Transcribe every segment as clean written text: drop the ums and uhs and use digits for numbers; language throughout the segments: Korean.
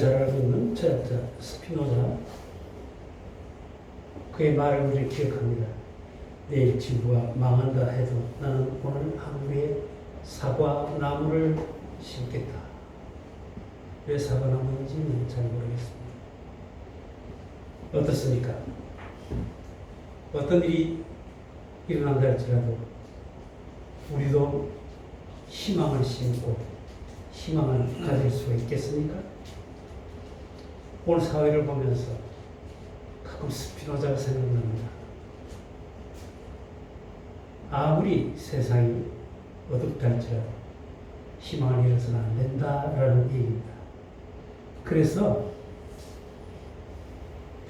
잘 알고 있는 철학자 스피노자, 그의 말을 우리 기억합니다. 내일 지구가 망한다 해도 나는 오늘 하루에 사과나무를 심겠다. 왜 사과나무인지는 잘 모르겠습니다. 어떻습니까? 어떤 일이 일어난다 할지라도 우리도 희망을 심고 희망을 가질 수가 있겠습니까? 오늘 사회를 보면서 가끔 스피노자가 생각납니다. 아무리 세상이 어둡다 할지라도 희망을 잃어서는 안 된다라는 얘기입니다. 그래서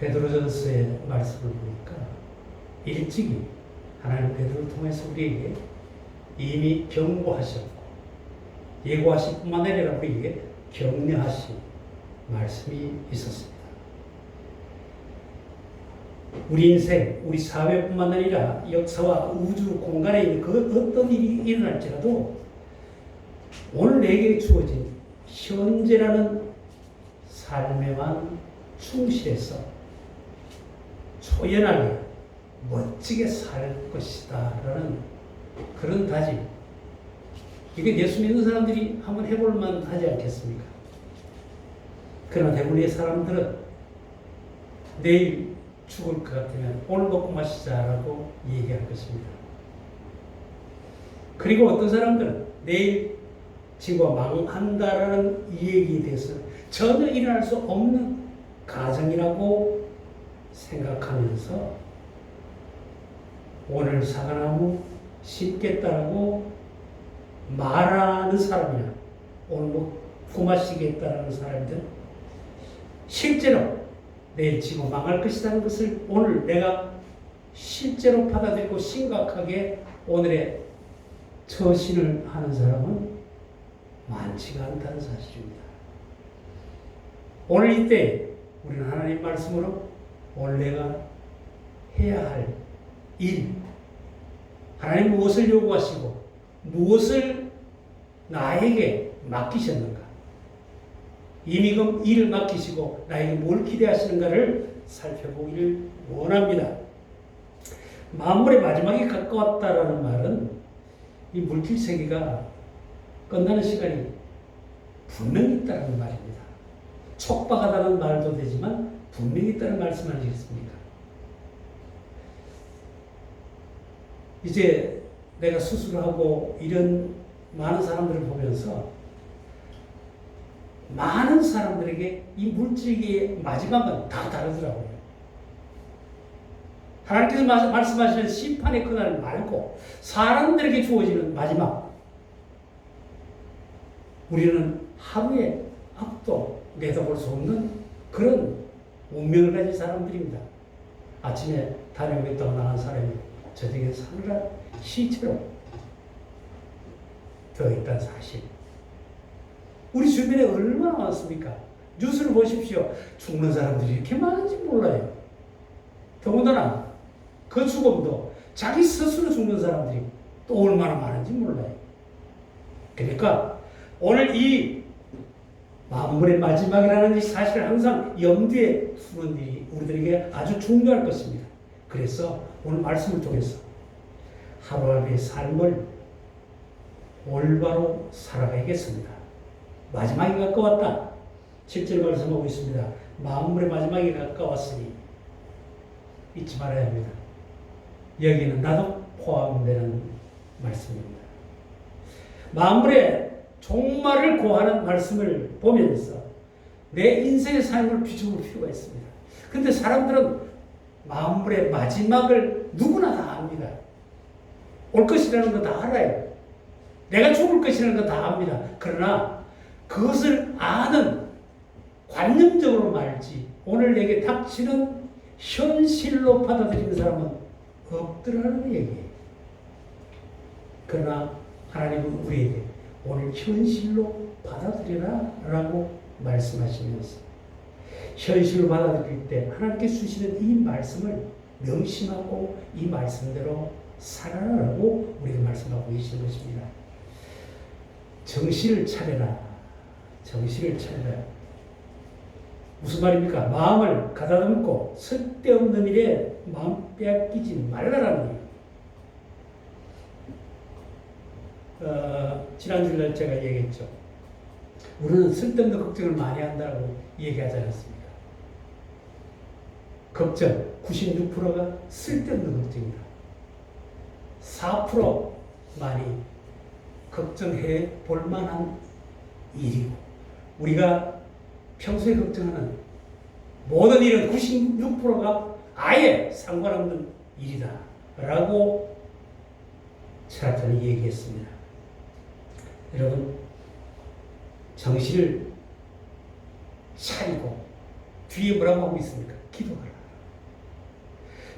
베드로전서의 말씀을 보니까 일찍이 하나님 베드로를 통해서 우리에게 이미 경고하셨고 예고하실 뿐만 아니라 우리에게 격려하신 말씀이 있었습니다. 우리 인생, 우리 사회뿐만 아니라 역사와 우주 공간에 있는 그 어떤 일이 일어날지라도 오늘 내게 주어진 현재라는 삶에만 충실해서 초연하게 멋지게 살 것이다 라는 그런 다짐, 이게 예수 믿는 사람들이 한번 해볼 만 하지 않겠습니까? 그러나 대부분의 사람들은 내일 죽을 것 같으면 오늘 먹고 마시자라고 얘기할 것입니다. 그리고 어떤 사람들은 내일 지구가 망한다라는 이 얘기에 대해서 전혀 일어날 수 없는 가정이라고 생각하면서 오늘 사과나무 심겠다라고 말하는 사람이나 오늘 먹고 마시겠다라는 사람들, 실제로 내일 지구 망할 것이라는 것을 오늘 내가 실제로 받아들이고 심각하게 오늘의 처신을 하는 사람은 많지가 않다는 사실입니다. 오늘 이때 우리는 하나님 말씀으로 오늘 내가 해야 할 일, 하나님 무엇을 요구하시고 무엇을 나에게 맡기셨는가, 이미 그 일을 맡기시고 나에게 뭘 기대하시는가를 살펴보기를 원합니다. 만물의 마지막이 가까웠다라는 말은 이 물질 세계가 끝나는 시간이 분명히 있다는 말입니다. 촉박하다는 말도 되지만 분명히 있다는 말씀 아니겠습니까? 이제 내가 수술하고 이런 많은 사람들을 보면서 많은 사람들에게 이 물질계의 마지막은 다 다르더라고요. 하나님께서 말씀하시는 심판의 그날 말고 사람들에게 주어지는 마지막, 우리는 하루에 앞도 내다볼 수 없는 그런 운명을 가진 사람들입니다. 아침에 다녀오겠다고 나간 사람이 저녁에 사느라 시체로 되어 있다는 사실. 우리 주변에 얼마나 많습니까? 뉴스를 보십시오. 죽는 사람들이 이렇게 많은지 몰라요. 더군다나 그 죽음도 자기 스스로 죽는 사람들이 또 얼마나 많은지 몰라요. 그러니까 오늘 이 만물의 마지막이라는 이 사실을 항상 염두에 두는 일이 우리들에게 아주 중요할 것입니다. 그래서 오늘 말씀을 통해서 하루하루의 삶을 올바로 살아가야겠습니다. 마지막이 가까웠다. 7절 말씀하고 있습니다. 만물의 마지막이 가까웠으니 잊지 말아야 합니다. 여기는 나도 포함되는 말씀입니다. 만물의 종말을 고하는 말씀을 보면서 내 인생의 삶을 비춰볼 필요가 있습니다. 그런데 사람들은 만물의 마지막을 누구나 다 압니다. 올 것이라는 거 다 알아요. 내가 죽을 것이라는 거 다 압니다. 그러나 그것을 아는 관념적으로 말지 오늘 내게 닥치는 현실로 받아들이는 사람은 없더라는 얘기예요. 그러나 하나님은 우리에게 오늘 현실로 받아들여라 라고 말씀하시면서 현실로 받아들일 때 하나님께서 주시는 이 말씀을 명심하고 이 말씀대로 살아라라고 우리가 말씀하고 계시는 것입니다. 정신을 차려라. 정신을 차려라. 무슨 말입니까? 마음을 가다듬고 쓸데없는 일에 마음 빼앗기지 말라라는 얘기예요. 지난주에 제가 얘기했죠. 우리는 쓸데없는 걱정을 많이 한다고 얘기하지 않았습니까? 걱정 96%가 쓸데없는 걱정이다. 4% 많이 걱정해 볼 만한 일이고, 우리가 평소에 걱정하는 모든 일은 96%가 아예 상관없는 일이다 라고 철학자는 얘기했습니다. 여러분, 정신을 차리고 뒤에 뭐라고 하고 있습니까? 기도하라.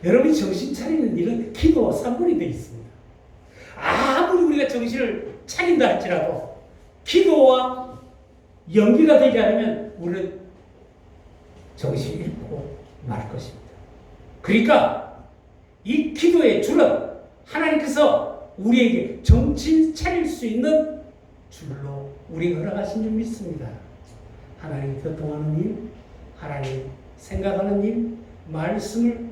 여러분이 정신 차리는 일은 기도와 상관이 되어 있습니다. 아무리 우리가 정신을 차린다 할지라도 기도와 연기가 되지 않으면 우리는 정신을 잃고 말 것입니다. 그러니까 이 기도의 줄은 하나님께서 우리에게 정신 차릴 수 있는 줄로 우리가 허락하신 줄 믿습니다. 하나님 교통하는 일, 하나님 생각하는 일, 말씀을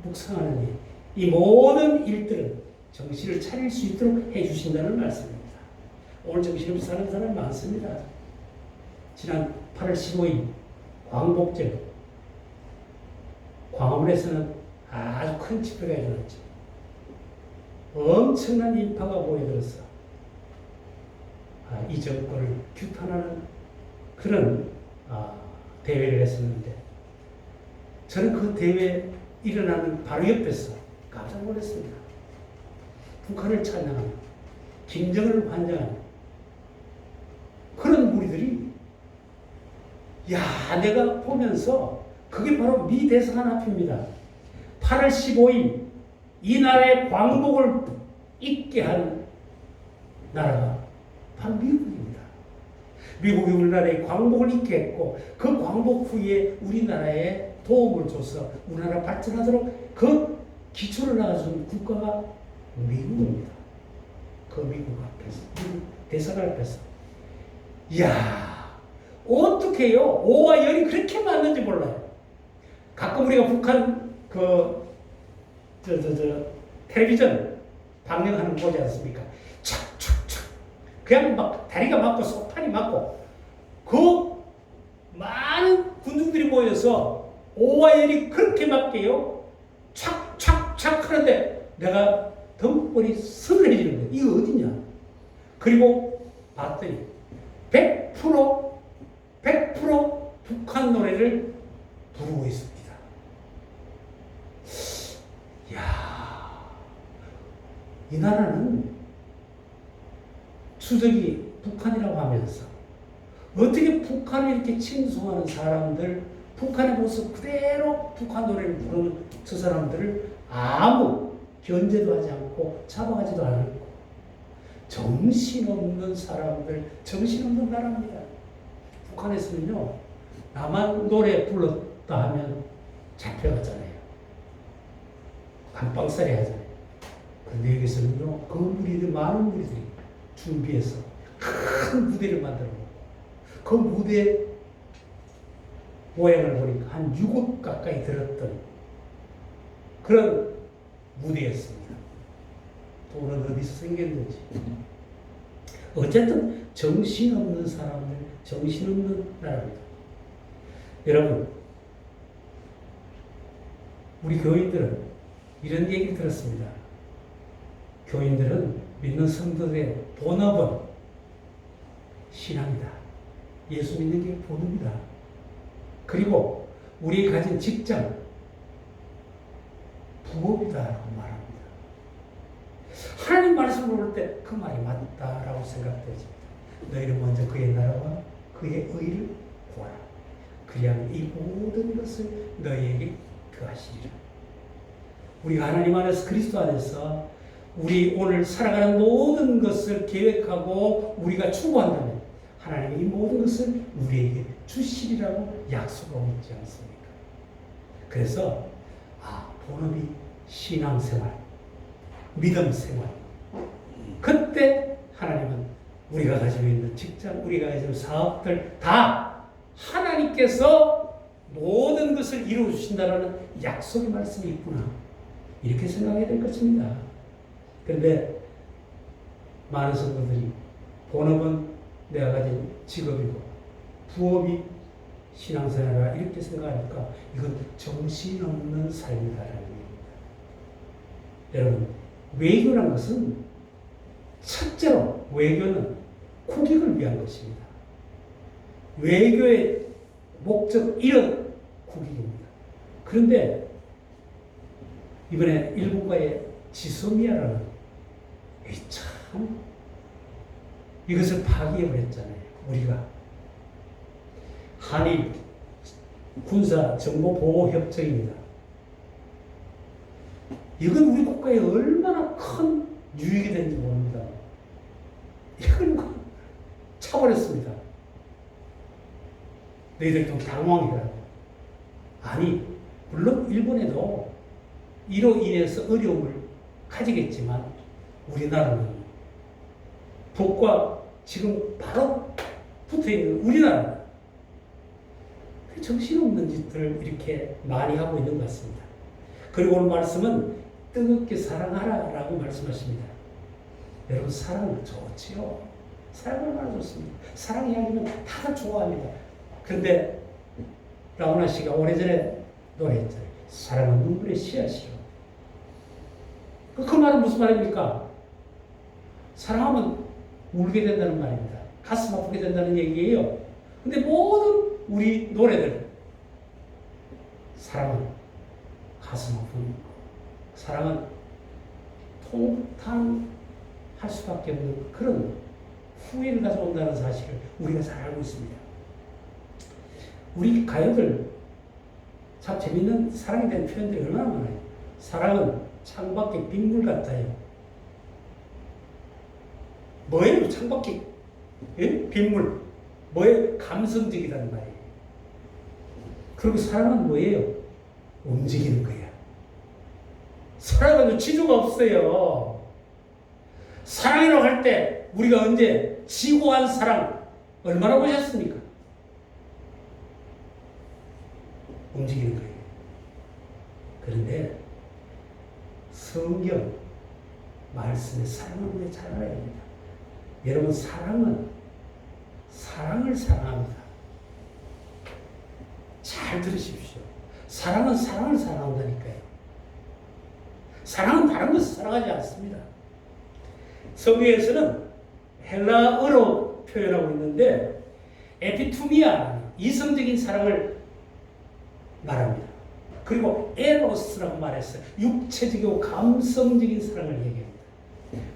묵상하는 일, 이 모든 일들은 정신을 차릴 수 있도록 해주신다는 말씀입니다. 오늘 정신없이 사는 사람 많습니다. 지난 8월 15일 광복절, 광화문에서는 아주 큰 집회가 일어났죠. 엄청난 인파가 모여들었어. 이 정권을 규탄하는 그런 대회를 했었는데, 저는 그 대회 일어나는 바로 옆에서 깜짝 놀랐습니다. 북한을 찬양하는, 김정은을 환영하는 그런 무리들이, 내가 보면서 그게 바로 미 대사관 앞입니다. 8월 15일 이 나라의 광복을 잊게 한 나라가 바로 미국입니다. 미국이 우리나라의 광복을 잊게 했고, 그 광복 후에 우리나라에 도움을 줘서 우리나라 발전하도록 그 기초를 낳아준 국가가 미국입니다. 그 미국 앞에서, 미국 대사관 앞에서. 어떻게 해요? 오와 열이 그렇게 많은지 몰라요. 가끔 우리가 북한 텔레비전 방영하는 거 보지 않습니까? 착착착. 그냥 막 다리가 맞고 소판이 맞고 그 많은 군중들이 모여서 오와 열이 그렇게 맞게요. 착착착 하는데 내가 덩벌이 서늘해지는 거예요. 이거 어디냐? 그리고 봤더니 100% 북한 노래를 부르고 있습니다. 이 나라는 추적이 북한이라고 하면서 어떻게 북한을 이렇게 칭송하는 사람들, 북한의 모습 그대로 북한 노래를 부르는 저 사람들을 아무 견제도 하지 않고 잡아가지도 않고, 정신없는 사람들, 정신없는 나라입니다. 북한에서는요, 나만 노래 불렀다 하면 잡혀갔잖아요. 감방살이 하잖아요. 그런데 여기서는요, 그 무리들, 많은 무리들이 준비해서 큰 무대를 만들어 놓고, 그 무대 모양을 보니까 한 6억 가까이 들었던 그런 무대였습니다. 돈은 어디서 생겼는지. 어쨌든 정신없는 사람들, 정신없는 나라입니다. 여러분, 우리 교인들은 이런 얘기를 들었습니다. 교인들은 믿는 성도들의 본업은 신앙이다. 예수 믿는 게 본업이다. 그리고 우리 가진 직장, 부업이다라고 말합니다. 하나님 말씀을 볼 때 그 말이 맞다라고 생각되어집니다. 너희는 먼저 그의 나라와 그의 의를 구하라. 그리하면 이 모든 것을 너희에게 더하시리라. 우리가 하나님 안에서, 그리스도 안에서 우리 오늘 살아가는 모든 것을 계획하고 우리가 추구한다면 하나님이 이 모든 것을 우리에게 주시리라고 약속하고 있지 않습니까? 그래서 본업이 신앙생활, 믿음생활. 그때 하나님은 우리가 가지고 있는 직장, 우리가 가지고 있는 사업들 다 하나님께서 모든 것을 이루어 주신다라는 약속의 말씀이 있구나. 이렇게 생각해야 될 것입니다. 그런데 많은 성도들이 본업은 내가 가진 직업이고 부업이 신앙생활이라 이렇게 생각하니까 이건 정신없는 삶이다라는 얘기입니다. 여러분, 외교란 것은 첫째로 외교는 국익을 위한 것입니다. 외교의 목적 이런 국익입니다. 그런데 이번에 일본과의 지소미아라는 참 이것을 파기해버렸잖아요. 우리가 한일 군사정보보호협정입니다. 이건 우리 국가에 얼마나 큰 유익이 되는지 모릅니다. 이걸 차버렸습니다. 너희들 좀 당황이라고. 아니, 물론 일본에도 이로 인해서 어려움을 가지겠지만 우리나라는 북과 지금 바로 붙어있는 우리나라는 정신없는 짓들을 이렇게 많이 하고 있는 것 같습니다. 그리고 오늘 말씀은 뜨겁게 사랑하라 라고 말씀하십니다. 여러분, 사랑은 좋지요. 사랑 얼마나 좋습니다. 사랑 이야기는 다들 좋아합니다. 그런데 라우나 씨가 오래전에 노래했잖아요. 사랑은 눈물의 씨앗이요. 그 말은 무슨 말입니까? 사랑하면 울게 된다는 말입니다. 가슴 아프게 된다는 얘기예요. 근데 모든 우리 노래들 사랑은 가슴 아픈 사랑은 통탄할 수밖에 없는 그런 후회를 가져온다는 사실을 우리가 잘 알고 있습니다. 우리 가요들 참 재밌는 사랑에 대한 표현들이 얼마나 많아요. 사랑은 창밖의 빗물 같아요. 뭐예요? 창밖의 빗물. 뭐예요? 감성적이라는 말이에요. 그리고 사랑은 뭐예요? 움직이는 거야. 사랑은 지조가 없어요. 사랑이라고 할 때 우리가 언제 지고한 사랑 얼마나 보셨습니까? 움직이는 거예요. 그런데 성경 말씀의 사랑을 우리가 잘 알아야 됩니다. 여러분, 사랑은 사랑을 사랑합니다. 잘 들으십시오. 사랑은 사랑을 사랑한다니까요. 사랑은 다른 것을 사랑하지 않습니다. 성경에서는 헬라어로 표현하고 있는데 에피투미아, 이성적인 사랑을 말합니다. 그리고 에로스라고 말했어요. 육체적이고 감성적인 사랑을 얘기합니다.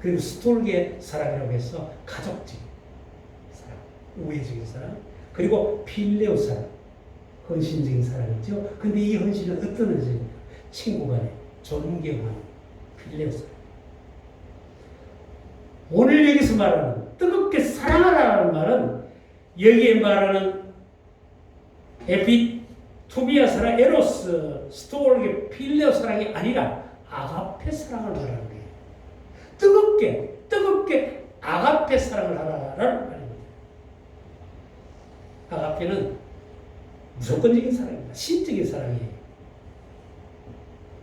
그리고 스톨게 사랑이라고 해서 가족적인 사랑, 우애적인 사랑, 그리고 필레오 사랑, 헌신적인 사랑이죠. 근데 이 헌신은 어떤 헌신입니까? 친구 간에 존경하는 필레오 사랑. 오늘 여기서 말하는 뜨겁게 사랑하라는 말은 여기에 말하는 에피투미아 사랑, 에로스, 스톨게, 필레오 사랑이 아니라 아가페 사랑을 말하는 거예요. 뜨겁게 아가페 사랑을 하라라는 말입니다. 아가페는 무조건적인 사랑입니다. 신적인 사랑이에요.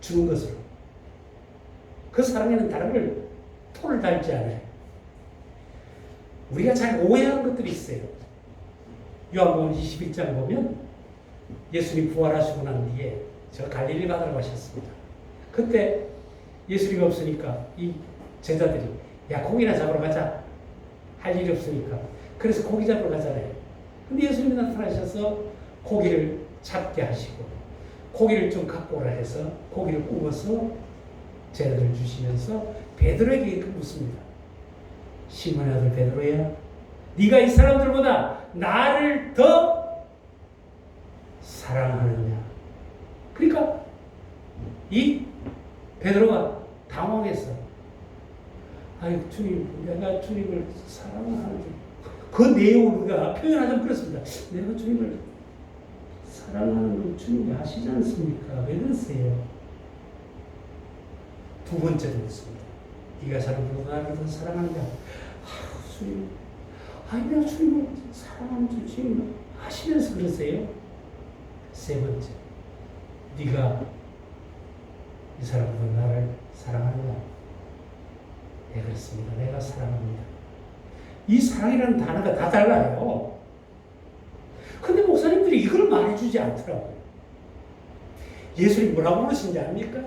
주는 것으로. 그 사랑에는 다른 걸 토를 달지 않아요. 우리가 잘 오해하는 것들이 있어요. 요한복음 21장 보면 예수님 부활하시고 난 뒤에 저 갈릴리 바다로 가셨습니다. 그때 예수님이 없으니까 이 제자들이 야, 고기나 잡으러 가자. 할 일이 없으니까. 그래서 고기 잡으러 가잖아요. 근데 예수님이 나타나셔서 고기를 잡게 하시고 고기를 좀 갖고 오라 해서 고기를 구워서 제자들 주시면서 베드로에게 묻습니다. 시몬의 아들 베드로야, 네가 이 사람들보다 나를 더 사랑하느냐? 그러니까 이 베드로가 당황해서 아니 주님, 내가 주님을 사랑하는데 그 내용을 우리가 표현하자면 그렇습니다. 내가 주님을 사랑하는 건 주님이 아시지 않습니까? 왜 그러세요? 두 번째로 묻습니다. 네가 사람들보다 나를 더 사랑하느냐? 주님, 아니 내가 주님을 사랑하는 줄 주님 아시면서 그러세요? 세 번째, 네가 이 사람들은 나를 사랑하느냐? 네, 그렇습니다. 내가 사랑합니다. 이 사랑이라는 단어가 다 달라요. 근데 목사님들이 이걸 말해주지 않더라고요. 예수님 뭐라고 그러신지 압니까?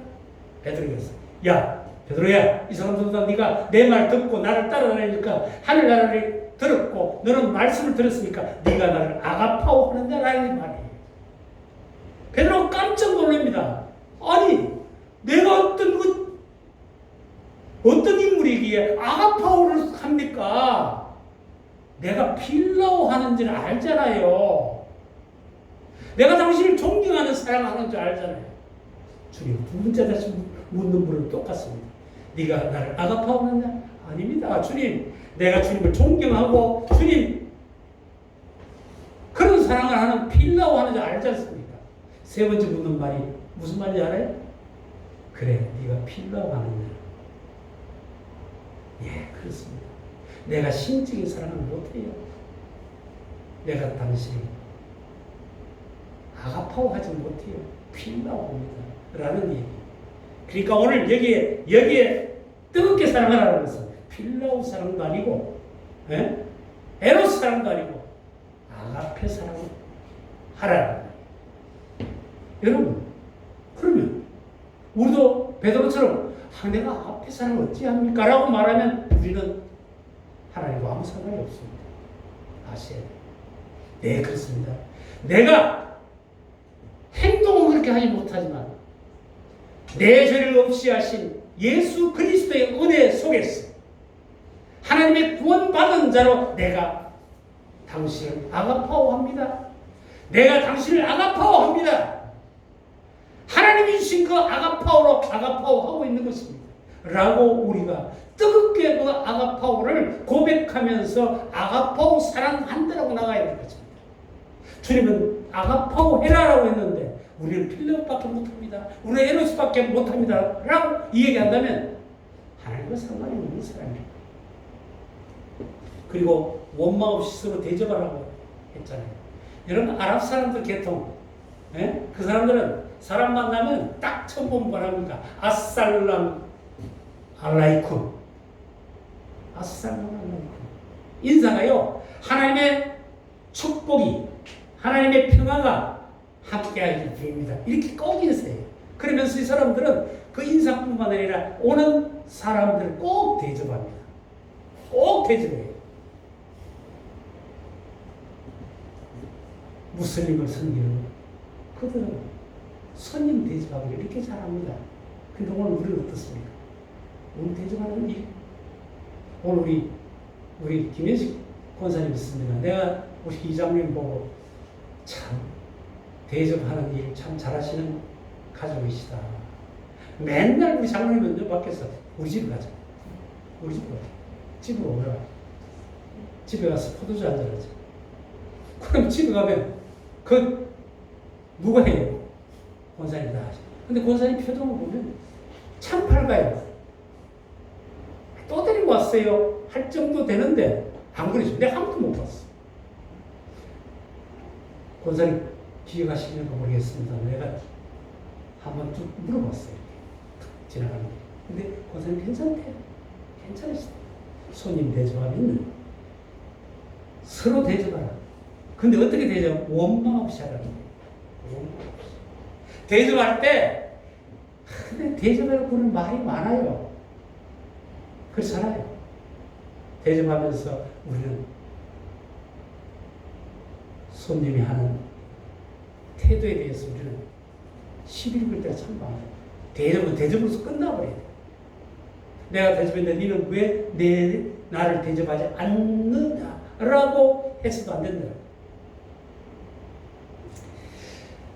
베드로에서, 야 베드로야, 이 사람들보다 네가 내 말 듣고 나를 따라다니니까 하늘나라를 들었고 너는 말씀을 들었으니까 네가 나를 아가파오 하는 자라는 말이에요. 베드로가 깜짝 놀랍니다. 아니 내가 어떤 인물이기에 아가파오를 합니까? 내가 필라오 하는 줄 알잖아요. 내가 당신을 존경하는 사랑하는 줄 알잖아요. 주님 두 번째 다시 묻는 분은 똑같습니다. 네가 나를 아가파오 하느냐? 아닙니다. 주님, 내가 주님을 존경하고 주님 그런 사랑을 하는 필라오 하는 줄 알지 않습니까? 세 번째 묻는 말이 무슨 말인지 알아요? 그래, 네가 필라오 하느냐? 예, 그렇습니다. 내가 신적인 사랑을 못해요. 내가 당신을 아가파오 하지 못해요. 필라오입니다. 라는 얘기. 그러니까 오늘 여기에 뜨겁게 사랑하라는 것은 필라오 사랑도 아니고, 에로스 사랑도 아니고, 아가페 사랑을 하라는 거예요. 여러분, 그러면 우리도 베드로처럼 내가 아가페 사랑을 어찌합니까? 라고 말하면 우리는 하나님과 아무 상관이 없습니다. 아셔야 돼요. 네, 그렇습니다. 내가 행동은 그렇게 하지 못하지만 내 죄를 없이 하신 예수 그리스도의 은혜 속에서 하나님의 구원받은 자로 내가 당신을 아가파오합니다. 내가 당신을 아가파오합니다. 하나님이 주신 그 아가파오로 아가파오하고 있는 것입니다. 라고 우리가 뜨겁게 그 아가파오를 고백하면서 아가파오 사랑한다라고 나가야 될 것입니다. 주님은 아가파오 해라라고 했는데 우리는 필라오밖에 못합니다. 우리는 에로스밖에 못합니다. 라고 이 얘기한다면 하나님과 상관이 없는 사람이에요. 그리고 원망 없이 서로 대접하라고 했잖아요. 여러분 아랍 사람들 계통, 그 사람들은 사람 만나면 딱 처음 보면 뭐랍니까? 아살람 알라이쿰. 아살람 알라이쿰. 인사가요, 하나님의 축복이, 하나님의 평화가 함께하길 바랍니다. 이렇게 꼭 인사해요. 그러면서 이 사람들은 그 인사뿐만 아니라 오는 사람들을 꼭 대접합니다. 꼭 대접해요. 무슬림을 섬기는 그들은 손님 대접하기를 이렇게 잘합니다. 근데 오늘 우리는 어떻습니까? 오늘 대접하는 일. 오늘 우리 김현식 권사님 있습니다. 내가 우리 이장님 보고 참 대접하는 일 참 잘하시는 가족이시다. 맨날 우리 장로님은 밖에서 우리 집에 가자. 우리 집으로 가자. 집으로 오라. 집에 가서 포도주 한잔 하자. 그럼 집에 가면 누가 해요? 권사님 다 하죠. 근데 권사님 표정을 보면 참 밝아요. 또 데리고 왔어요. 할 정도 되는데 안 그러죠. 내가 한 번도 못 봤어. 권사님 기억하시는가 모르겠습니다. 내가 한번 쭉 물어봤어요. 지나가는 게. 근데 권사님 괜찮대요. 괜찮으시다. 손님 대접하면 서로 대접하라. 근데 어떻게 대접? 원망 없이 하라는 거예요. 원망 없이. 대접할 때, 근데 대접하려고 그런 말이 많아요. 그렇잖아요. 대접하면서 우리는 손님이 하는 태도에 대해서 우리는 시비 걸 때가 참 많아요. 대접은 대접으로서 끝나버려야 돼. 내가 대접했는데 너는 왜 나를 대접하지 않느냐라고 해서도 안 된다.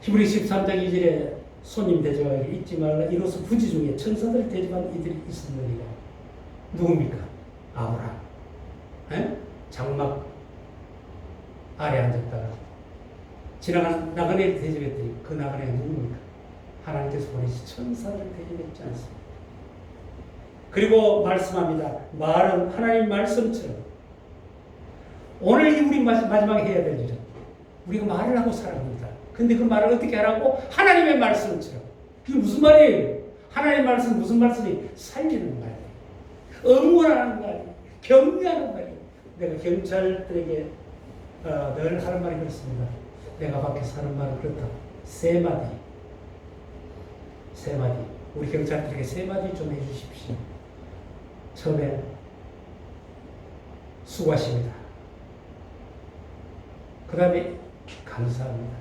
히브리 13장 2절에 손님 대접하기를 잊지 말라. 이로써 부지 중에 천사들을 대접하는 이들이 있었느니라. 누굽니까? 아브라함. 장막 아래 앉았다가 지나가는 나그네를 대접했더니 그 나그네가 누굽니까? 하나님께서 보내신 천사를 대접했지 않습니까? 그리고 말씀합니다. 말은 하나님 말씀처럼 오늘 우리 마지막에 해야 될 일은 우리가 말을 하고 살아갑니다. 근데 그 말을 어떻게 하라고? 하나님의 말씀처럼. 그게 무슨 말이에요? 하나님의 말씀 무슨 말씀이? 살리는 말이에요. 응원하는 말이에요. 격려하는 말이에요. 내가 경찰들에게 늘 하는 말이 그렇습니다. 내가 밖에서 하는 말은 그렇다. 세 마디. 우리 경찰들에게 세 마디 좀 해주십시오. 처음에 수고하십니다. 그 다음에 감사합니다.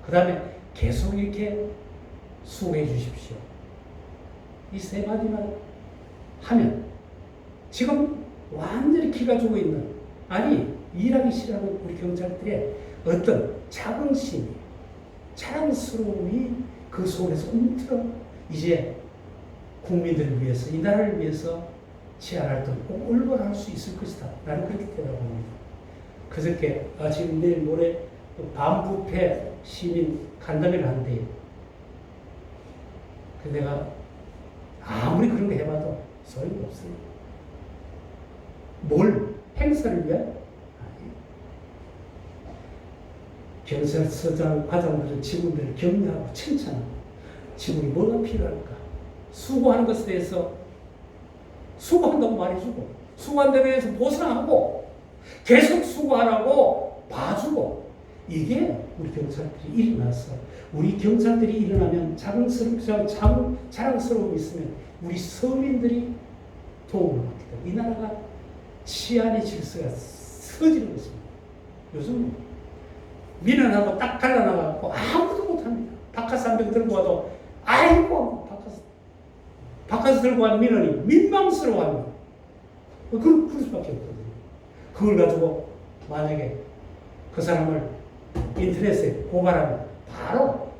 그 다음에 계속 이렇게 수고해 주십시오. 이 세 마디만 하면 지금 완전히 기가 죽어 있는, 아니 일하기 싫어하는 우리 경찰들의 어떤 자긍심이, 자랑스러움이 그 속에서 움틀어 이제 국민들을 위해서, 이 나라를 위해서 제안할 때 꼭 올바를 수 있을 것이다. 나는 그렇게 대답합니다. 그저께 지금 내일 모레 반부패 시민 간담회를 한대요. 그 내가 아무리 그런 거 해봐도 소용이 없어요. 뭘? 행사를 위한? 아니에요. 경찰서장, 과장들은 직원들을 격려하고 칭찬하고 직원이 뭐가 필요할까? 수고하는 것에 대해서 수고한다고 말해주고, 수고한다고 해서 보상하고, 계속 수고하라고 봐주고, 이게 우리 경찰들이 일어나서, 우리 경찰들이 일어나면 자랑스러움이 있으면 우리 서민들이 도움을 받게 되고, 이 나라가 치안의 질서가 서지는 것입니다. 요즘 민원하고 딱 갈라나가고 아무도 못합니다. 바카스 한 병 들고 와도 아이고 바카스 들고 간 민원이 민망스러워합니다. 그럴 수밖에 없거든요. 그걸 가지고 만약에 그 사람을 인터넷에 고발하면 바로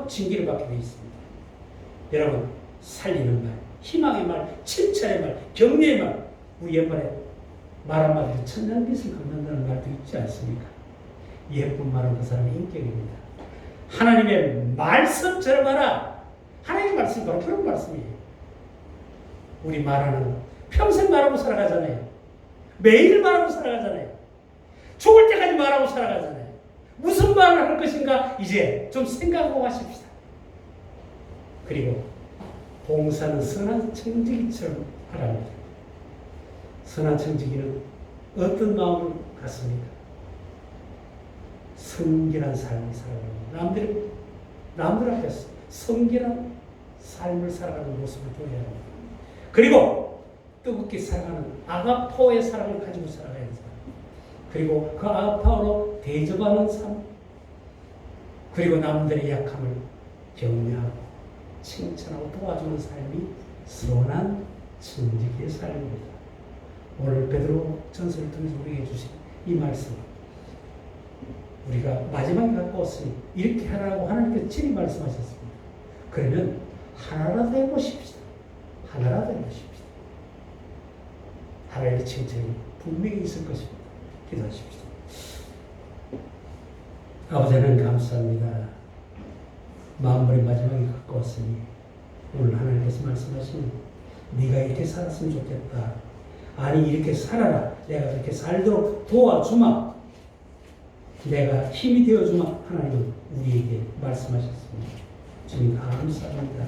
징계를 받게 되어 있습니다. 여러분, 살리는 말, 희망의 말, 칭찬의 말, 격려의 말, 우리 옛말에 말 한마디로 천냥빚을 갚는다는 말도 있지 않습니까? 예쁜 말은 그 사람의 인격입니다. 하나님의 말씀처럼 하라. 하나님의 말씀이 바로 그런 말씀이에요. 우리 말하는 평생 말하고 살아가잖아요. 매일 말하고 살아가잖아요. 죽을 때까지 말하고 살아가잖아요. 무슨 말을 할 것인가 이제 좀 생각하고 하십시다. 그리고 봉사는 선한 청지기처럼 하랍니다. 선한 청지기는 어떤 마음을 갖습니까? 성결한 삶을 살아가는, 남들 앞에서 성결한 삶을 살아가는 모습을 보여야 합니다. 그리고 뜨겁게 사랑하는 아가파오의 사랑을 가지고 살아가야 합니다. 그리고 그 아가파오로 대접하는 삶, 그리고 남들의 약함을 격려하고 칭찬하고 도와주는 삶이 선한 청지기의 삶입니다. 오늘 베드로 전서를 통해서 우리에게 주신 이 말씀, 우리가 마지막에 갖고 왔으니 이렇게 하라고 하나님께서 친히 말씀하셨습니다. 그러면 하나라도 해보십시다. 하나라도 해보십시다. 하나님의 칭찬이 분명히 있을 것입니다. 기도하십시다. 아버지 하나님 감사합니다. 만물의 마지막에 갖고 왔으니 오늘 하나님께서 말씀하시는 네가 이렇게 살았으면 좋겠다. 아니 이렇게 살아라. 내가 그렇게 살도록 도와주마. 내가 힘이 되어주마. 하나님은 우리에게 말씀하셨습니다. 주님 감사합니다.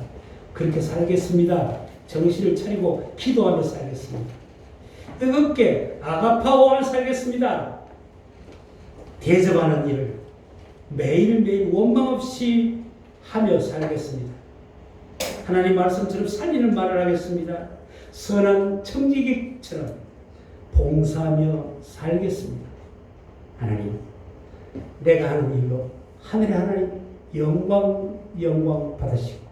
그렇게 살겠습니다. 정신을 차리고 기도하며 살겠습니다. 뜨겁게 아가파오하며 살겠습니다. 대접하는 일을 매일매일 원망 없이 하며 살겠습니다. 하나님 말씀처럼 살리는 말을 하겠습니다. 선한 청지기처럼 봉사하며 살겠습니다. 하나님, 내가 하는 일로 하늘의 하나님 영광 받으시고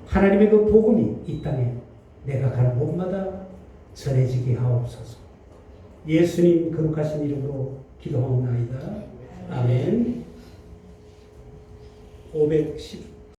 하나님의 그 복음이 이 땅에 내가 가는 곳마다 전해지게 하옵소서. 예수님 거룩하신 이름으로 기도하옵나이다. 아멘. 510